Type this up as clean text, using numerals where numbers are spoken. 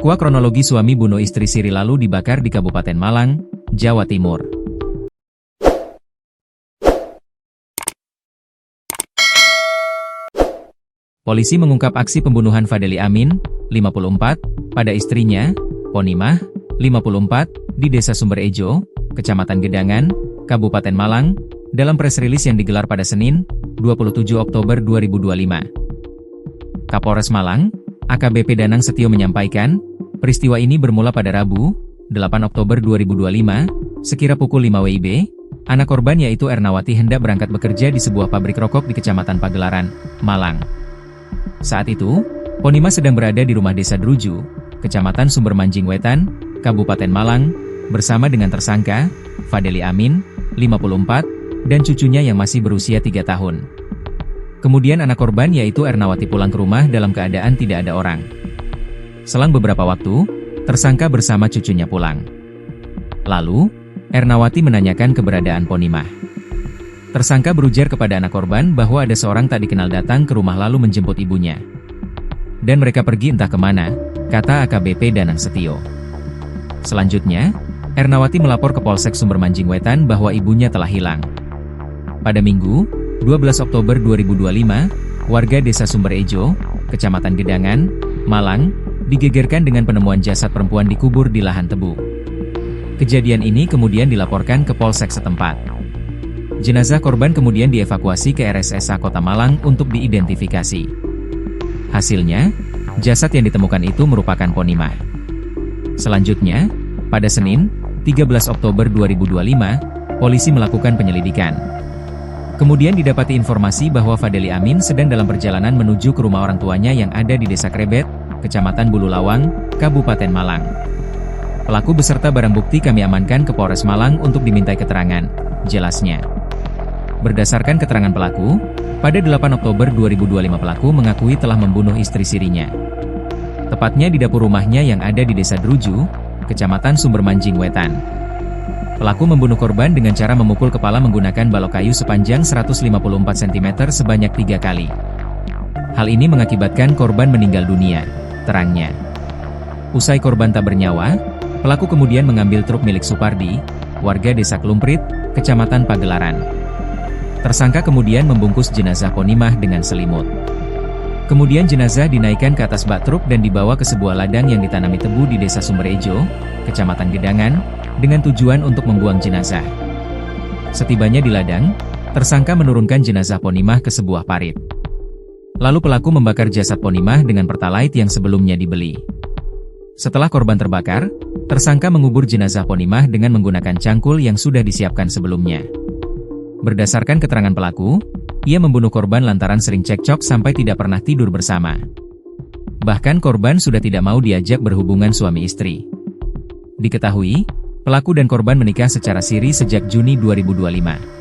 Aqua kronologi suami bunuh istri siri lalu dibakar di Kabupaten Malang, Jawa Timur. Polisi mengungkap aksi pembunuhan Fadeli Amin, 54, pada istrinya, Ponimah, 54, di Desa Sumberejo, Kecamatan Gedangan, Kabupaten Malang, dalam press release yang digelar pada Senin, 27 Oktober 2025. Kapolres Malang, AKBP Danang Setio menyampaikan, peristiwa ini bermula pada Rabu, 8 Oktober 2025, sekira pukul 5 WIB, anak korban yaitu Ernawati hendak berangkat bekerja di sebuah pabrik rokok di Kecamatan Pagelaran, Malang. Saat itu, Ponimah sedang berada di rumah Desa Druju, Kecamatan Sumbermanjing Wetan, Kabupaten Malang, bersama dengan tersangka, Fadeli Amin, 54, dan cucunya yang masih berusia 3 tahun. Kemudian anak korban yaitu Ernawati pulang ke rumah dalam keadaan tidak ada orang. Selang beberapa waktu, tersangka bersama cucunya pulang. Lalu, Ernawati menanyakan keberadaan Ponimah. Tersangka berujar kepada anak korban bahwa ada seorang tak dikenal datang ke rumah lalu menjemput ibunya. Dan mereka pergi entah kemana, kata AKBP Danang Setio. Selanjutnya, Ernawati melapor ke Polsek Sumbermanjing Wetan bahwa ibunya telah hilang. Pada Minggu, 12 Oktober 2025, warga Desa Sumberejo, Kecamatan Gedangan, Malang, digegerkan dengan penemuan jasad perempuan dikubur di lahan tebu. Kejadian ini kemudian dilaporkan ke Polsek setempat. Jenazah korban kemudian dievakuasi ke RSSA Kota Malang untuk diidentifikasi. Hasilnya, jasad yang ditemukan itu merupakan Ponimah. Selanjutnya, pada Senin, 13 Oktober 2025, polisi melakukan penyelidikan. Kemudian didapati informasi bahwa Fadeli Amin sedang dalam perjalanan menuju ke rumah orang tuanya yang ada di Desa Krebet, Kecamatan Bululawang, Kabupaten Malang. Pelaku beserta barang bukti kami amankan ke Polres Malang untuk dimintai keterangan, jelasnya. Berdasarkan keterangan pelaku, pada 8 Oktober 2025 pelaku mengakui telah membunuh istri sirinya. Tepatnya di dapur rumahnya yang ada di Desa Druju, Kecamatan Sumbermanjing Wetan. Pelaku membunuh korban dengan cara memukul kepala menggunakan balok kayu sepanjang 154 cm sebanyak 3 kali. Hal ini mengakibatkan korban meninggal dunia, terangnya. Usai korban tak bernyawa, pelaku kemudian mengambil truk milik Supardi, warga Desa Klumprit, Kecamatan Pagelaran. Tersangka kemudian membungkus jenazah Ponimah dengan selimut. Kemudian jenazah dinaikkan ke atas bak truk dan dibawa ke sebuah ladang yang ditanami tebu di Desa Sumberejo, Kecamatan Gedangan, dengan tujuan untuk membuang jenazah. Setibanya di ladang, tersangka menurunkan jenazah Ponimah ke sebuah parit. Lalu pelaku membakar jasad Ponimah dengan pertalite yang sebelumnya dibeli. Setelah korban terbakar, tersangka mengubur jenazah Ponimah dengan menggunakan cangkul yang sudah disiapkan sebelumnya. Berdasarkan keterangan pelaku, ia membunuh korban lantaran sering cekcok sampai tidak pernah tidur bersama. Bahkan korban sudah tidak mau diajak berhubungan suami istri. Diketahui, pelaku dan korban menikah secara siri sejak Juni 2025.